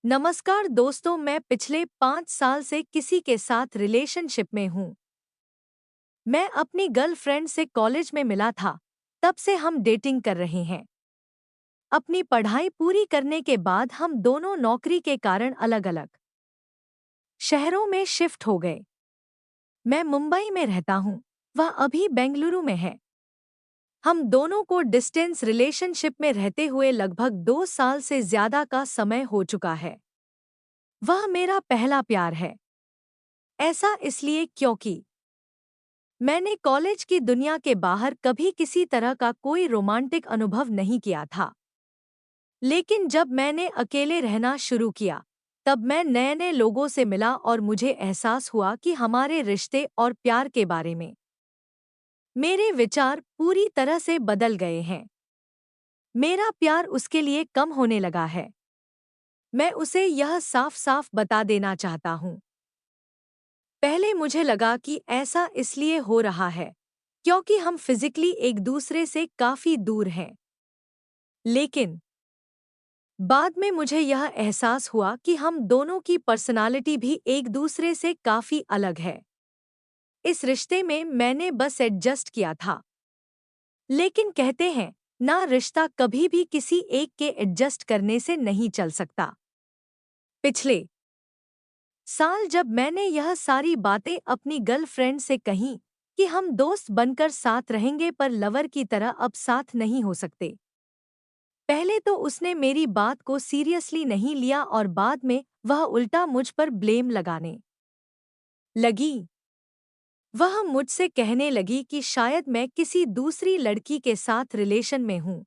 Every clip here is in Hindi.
नमस्कार दोस्तों, मैं पिछले 5 साल से किसी के साथ रिलेशनशिप में हूँ। मैं अपनी गर्लफ्रेंड से कॉलेज में मिला था, तब से हम डेटिंग कर रहे हैं। अपनी पढ़ाई पूरी करने के बाद हम दोनों नौकरी के कारण अलग-अलग शहरों में शिफ्ट हो गए। मैं मुंबई में रहता हूँ, वह अभी बेंगलुरु में है। हम दोनों को डिस्टेंस रिलेशनशिप में रहते हुए लगभग 2 साल से ज्यादा का समय हो चुका है। वह मेरा पहला प्यार है। ऐसा इसलिए क्योंकि मैंने कॉलेज की दुनिया के बाहर कभी किसी तरह का कोई रोमांटिक अनुभव नहीं किया था। लेकिन जब मैंने अकेले रहना शुरू किया, तब मैं नए-नए लोगों से मिला और मुझे एहसास हुआ कि हमारे रिश्ते और प्यार के बारे में मेरे विचार पूरी तरह से बदल गए हैं। मेरा प्यार उसके लिए कम होने लगा है। मैं उसे यह साफ-साफ बता देना चाहता हूँ। पहले मुझे लगा कि ऐसा इसलिए हो रहा है क्योंकि हम फिजिकली एक दूसरे से काफी दूर हैं। लेकिन बाद में मुझे यह एहसास हुआ कि हम दोनों की पर्सनालिटी भी एक दूसरे से काफी अलग है। इस रिश्ते में मैंने बस एडजस्ट किया था। लेकिन कहते हैं, ना रिश्ता कभी भी किसी एक के एडजस्ट करने से नहीं चल सकता। पिछले साल जब मैंने यह सारी बातें अपनी गर्लफ्रेंड से कहीं कि हम दोस्त बनकर साथ रहेंगे पर लवर की तरह अब साथ नहीं हो सकते, पहले तो उसने मेरी बात को सीरियसली नहीं लिया और बाद में वह उल्टा मुझ पर ब्लेम लगाने लगी। वह मुझसे कहने लगी कि शायद मैं किसी दूसरी लड़की के साथ रिलेशन में हूँ,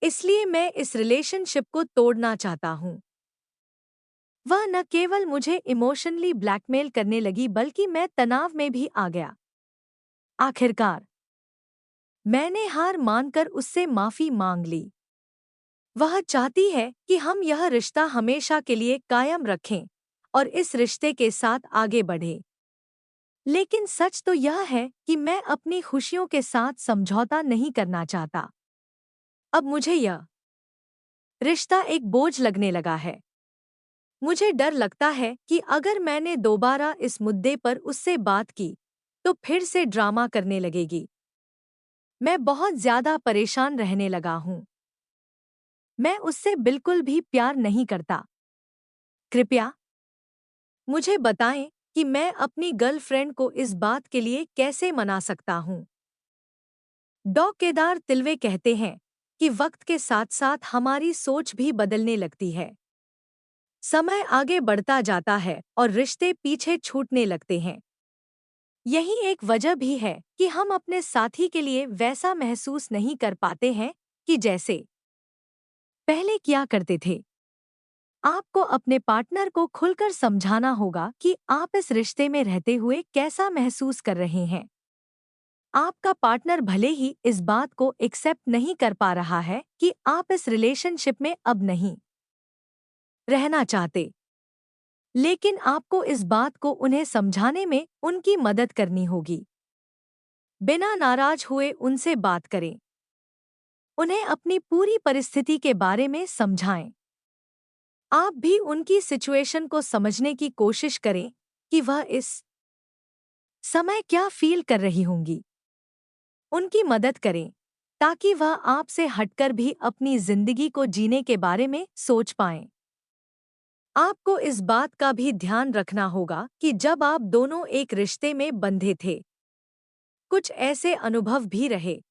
इसलिए मैं इस रिलेशनशिप को तोड़ना चाहता हूँ। वह न केवल मुझे इमोशनली ब्लैकमेल करने लगी बल्कि मैं तनाव में भी आ गया। आखिरकार मैंने हार मानकर उससे माफी मांग ली। वह चाहती है कि हम यह रिश्ता हमेशा के लिए कायम रखें और इस रिश्ते के साथ आगे बढ़ें। लेकिन सच तो यह है कि मैं अपनी खुशियों के साथ समझौता नहीं करना चाहता। अब मुझे यह रिश्ता एक बोझ लगने लगा है। मुझे डर लगता है कि अगर मैंने दोबारा इस मुद्दे पर उससे बात की, तो फिर से ड्रामा करने लगेगी। मैं बहुत ज्यादा परेशान रहने लगा हूँ। मैं उससे बिल्कुल भी प्यार नहीं करता। कृपया मुझे बताएं कि मैं अपनी गर्लफ्रेंड को इस बात के लिए कैसे मना सकता हूँ। डॉ. केदार तिलवे कहते हैं कि वक्त के साथ-साथ हमारी सोच भी बदलने लगती है। समय आगे बढ़ता जाता है और रिश्ते पीछे छूटने लगते हैं। यही एक वजह भी है कि हम अपने साथी के लिए वैसा महसूस नहीं कर पाते हैं कि जैसे पहले किया करते थे। आपको अपने पार्टनर को खुलकर समझाना होगा कि आप इस रिश्ते में रहते हुए कैसा महसूस कर रहे हैं। आपका पार्टनर भले ही इस बात को एक्सेप्ट नहीं कर पा रहा है कि आप इस रिलेशनशिप में अब नहीं रहना चाहते, लेकिन आपको इस बात को उन्हें समझाने में उनकी मदद करनी होगी। बिना नाराज हुए उनसे बात करें। उन्हें अपनी पूरी परिस्थिति के बारे में समझाएं। आप भी उनकी सिचुएशन को समझने की कोशिश करें कि वह इस समय क्या फील कर रही होंगी। उनकी मदद करें ताकि वह आपसे हटकर भी अपनी जिंदगी को जीने के बारे में सोच पाएं। आपको इस बात का भी ध्यान रखना होगा कि जब आप दोनों एक रिश्ते में बंधे थे, कुछ ऐसे अनुभव भी रहे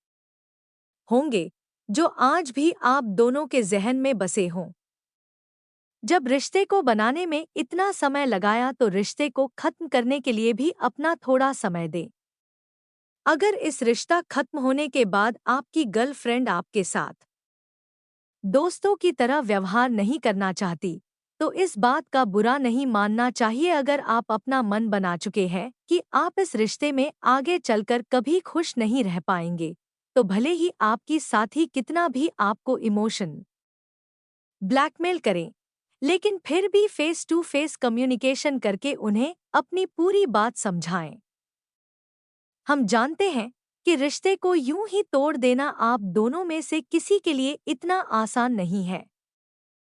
होंगे जो आज भी आप दोनों के जहन में बसे हों। जब रिश्ते को बनाने में इतना समय लगाया तो रिश्ते को खत्म करने के लिए भी अपना थोड़ा समय दें। अगर इस रिश्ता खत्म होने के बाद आपकी गर्लफ्रेंड आपके साथ दोस्तों की तरह व्यवहार नहीं करना चाहती, तो इस बात का बुरा नहीं मानना चाहिए। अगर आप अपना मन बना चुके हैं कि आप इस रिश्ते में आगे चलकर कभी खुश नहीं रह पाएंगे, तो भले ही आपकी साथी कितना भी आपको इमोशन ब्लैकमेल करें, लेकिन फिर भी फेस टू फेस कम्युनिकेशन करके उन्हें अपनी पूरी बात समझाएं। हम जानते हैं कि रिश्ते को यूं ही तोड़ देना आप दोनों में से किसी के लिए इतना आसान नहीं है।